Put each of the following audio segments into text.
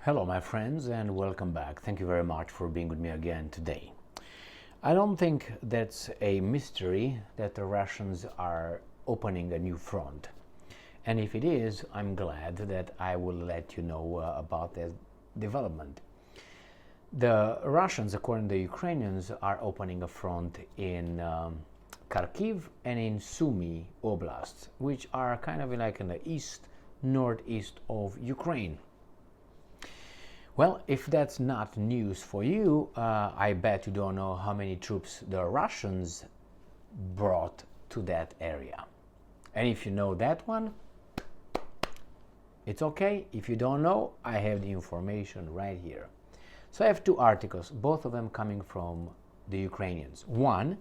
Hello, my friends, and welcome back. Thank you very much for being with me again today. I don't think that's a mystery that the Russians are opening a new front. And if it is, I'm glad that I will let you know about that development. The Russians, according to the Ukrainians, are opening a front in Kharkiv and in Sumy Oblasts, which are kind of like in the northeast of Ukraine. Well, if that's not news for you, I bet you don't know how many troops the Russians brought to that area. And if you know that one, it's okay. If you don't know, I have the information right here. So I have two articles, both of them coming from the Ukrainians. One,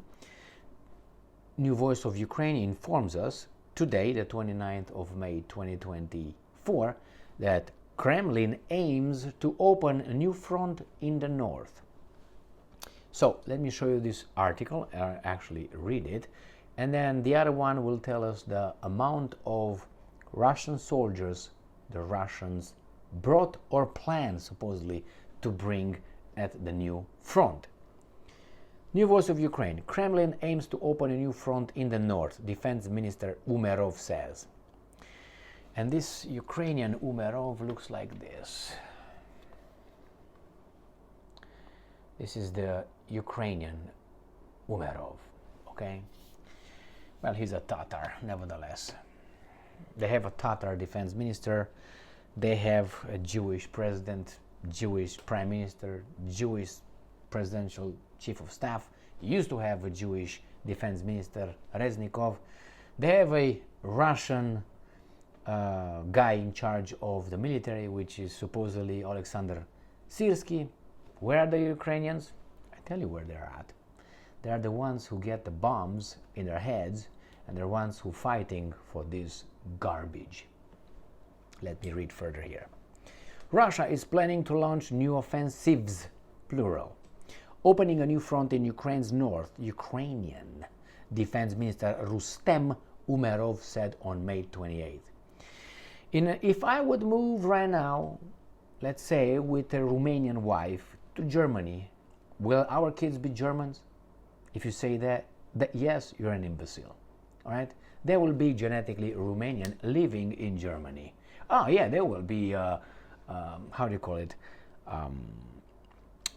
New Voice of Ukraine informs us today, the 29th of May 2024, that Kremlin aims to open a new front in the north. So let me show you this article, actually read it, and then the other one will tell us the amount of Russian soldiers the Russians brought or planned supposedly to bring at the new front. New Voice of Ukraine. Kremlin aims to open a new front in the north, Defense Minister Umerov says. And this Ukrainian Umerov looks like this. This is the Ukrainian Umerov, okay? Well, he's a Tatar, nevertheless. They have a Tatar defense minister, they have a Jewish president, Jewish prime minister, Jewish presidential chief of staff, used to have a Jewish defense minister, Reznikov. They have a Russian guy in charge of the military, which is supposedly Alexander Syrskyi. Where are the Ukrainians? I tell you where they're at. They are the ones who get the bombs in their heads, and they're ones who fighting for this garbage. Let me read further here. Russia is planning to launch new offensives, plural, opening a new front in Ukraine's north. Ukrainian Defense Minister Rustem Umerov said on May 28th. If I would move right now, let's say with a Romanian wife to Germany, will our kids be Germans? If you say that yes, you're an imbecile. All right? They will be genetically Romanian living in Germany. Oh yeah, they will be, how do you call it?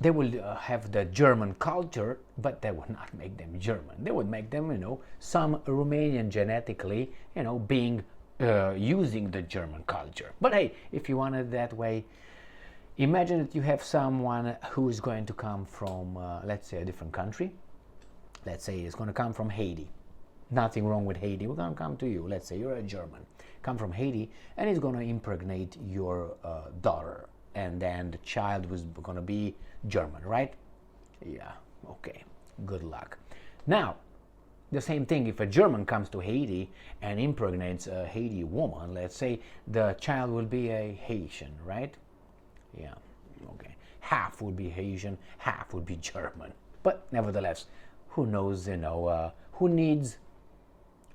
They will have the German culture, but that would not make them German. They would make them, some Romanian genetically, being using the German culture. But hey, if you want it that way, imagine that you have someone who is going to come from, let's say, a different country. Let's say it's going to come from Haiti. Nothing wrong with Haiti. We're going to come to you. Let's say you're a German. Come from Haiti, and he's going to impregnate your daughter. And then the child was going to be German, right? Yeah, okay. Good luck. Now, the same thing, if a German comes to Haiti and impregnates a Haiti woman, let's say the child will be a Haitian, right? Yeah, okay. Half would be Haitian, half would be German. But nevertheless, who knows, who needs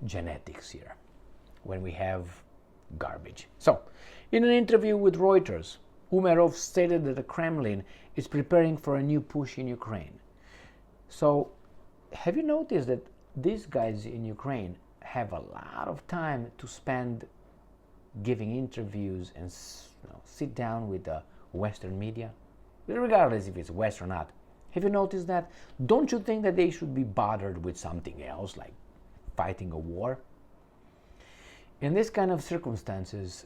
genetics here when we have garbage? So, in an interview with Reuters, Umerov stated that the Kremlin is preparing for a new push in Ukraine. So, have you noticed that these guys in Ukraine have a lot of time to spend giving interviews and sit down with the Western media, regardless if it's West or not? Have you noticed that? Don't you think that they should be bothered with something else, like fighting a war? In this kind of circumstances,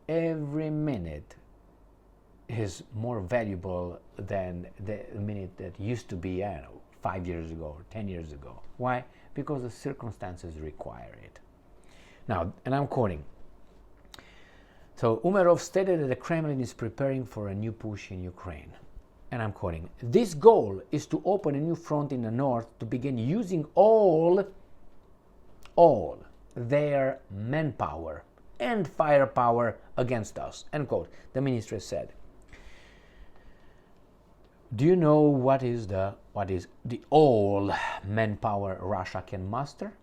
every minute is more valuable than the minute that used to be, 5 years ago or 10 years ago. Why? Because the circumstances require it. Now, and I'm quoting. So Umerov stated that the Kremlin is preparing for a new push in Ukraine. And I'm quoting, this goal is to open a new front in the north to begin using all their manpower and firepower against us, end quote, the minister said. Do you know what is the all manpower Russia can muster?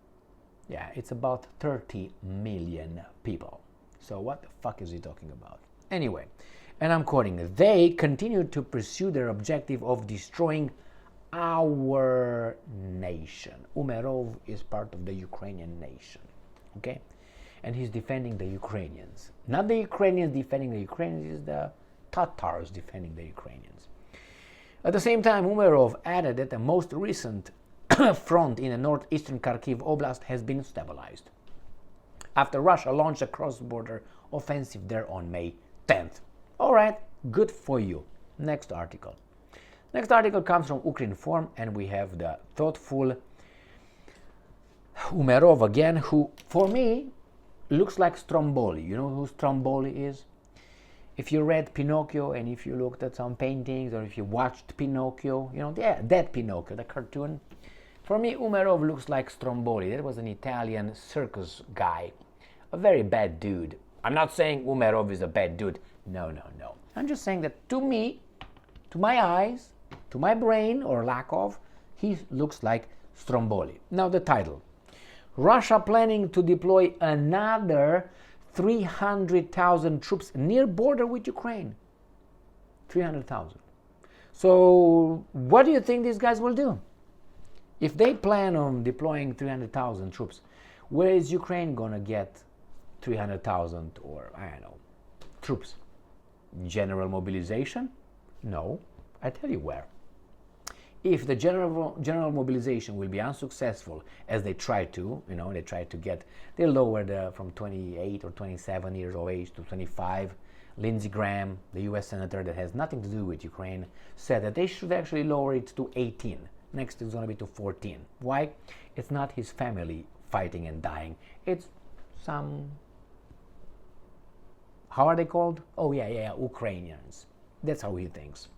Yeah, it's about 30 million people. So what the fuck is he talking about? Anyway, and I'm quoting, they continue to pursue their objective of destroying our nation. Umerov is part of the Ukrainian nation, okay? And he's defending the Ukrainians. Not the Ukrainians defending the Ukrainians, it's the Tatars defending the Ukrainians. At the same time, Umerov added that the most recent front in the northeastern Kharkiv Oblast has been stabilized after Russia launched a cross-border offensive there on May 10th. All right, good for you. Next article. Next article comes from Ukrinform, and we have the thoughtful Umerov again, who, for me, looks like Stromboli. You know who Stromboli is? If you read Pinocchio and if you looked at some paintings or if you watched Pinocchio, you know, yeah, that Pinocchio, the cartoon. For me, Umerov looks like Stromboli. That was an Italian circus guy, a very bad dude. I'm not saying Umerov is a bad dude. No, no, no. I'm just saying that to me, to my eyes, to my brain, or lack of, he looks like Stromboli. Now the title. Russia planning to deploy another 300,000 troops near border with Ukraine. 300,000. So what do you think these guys will do? If they plan on deploying 300,000 troops, where is Ukraine going to get 300,000 or, I don't know, troops? General mobilization? No. I tell you where. If the general mobilization will be unsuccessful, as they try to, you know, they lowered from 28 or 27 years of age to 25. Lindsey Graham, the US senator that has nothing to do with Ukraine, said that they should actually lower it to 18. Next it's going to be to 14. Why? It's not his family fighting and dying. It's some, how are they called? Oh yeah, Ukrainians. That's how he thinks.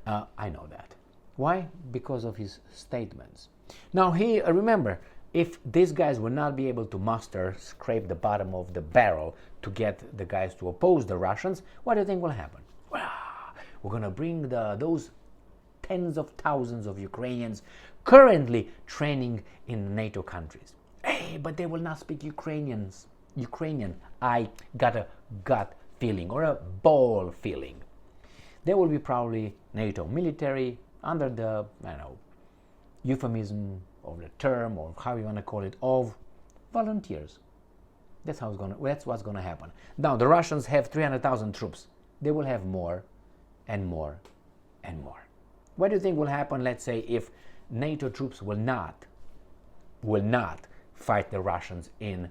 I know that. Why? Because of his statements. Now, remember, if these guys will not be able to scrape the bottom of the barrel to get the guys to oppose the Russians, what do you think will happen? Well, we're going to bring those tens of thousands of Ukrainians currently training in NATO countries. Hey, but they will not speak Ukrainian. I got a gut feeling or a ball feeling. They will be probably NATO military under the, I don't know, euphemism of the term, or how you want to call it, of volunteers. That's what's going to happen. Now the Russians have 300,000 troops. They will have more and more and more. What do you think will happen, let's say, if NATO troops will not fight the Russians in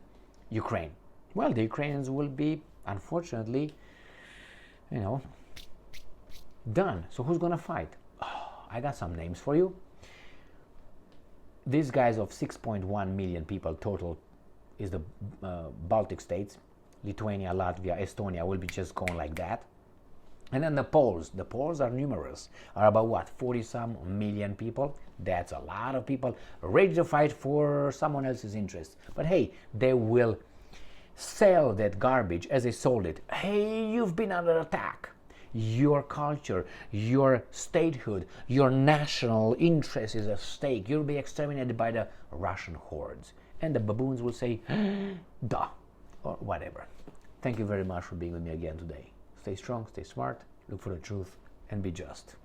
Ukraine? Well, the Ukrainians will be, unfortunately, you know, done. So who's going to fight? Oh, I got some names for you. These guys of 6.1 million people total is the Baltic states. Lithuania, Latvia, Estonia will be just going like that. And then the Poles. The Poles are numerous, are about what, 40-some million people. That's a lot of people ready to fight for someone else's interests. But hey, they will sell that garbage as they sold it. Hey, you've been under attack. Your culture, your statehood, your national interest is at stake. You'll be exterminated by the Russian hordes. And the baboons will say, duh, or whatever. Thank you very much for being with me again today. Stay strong, stay smart, look for the truth, and be just.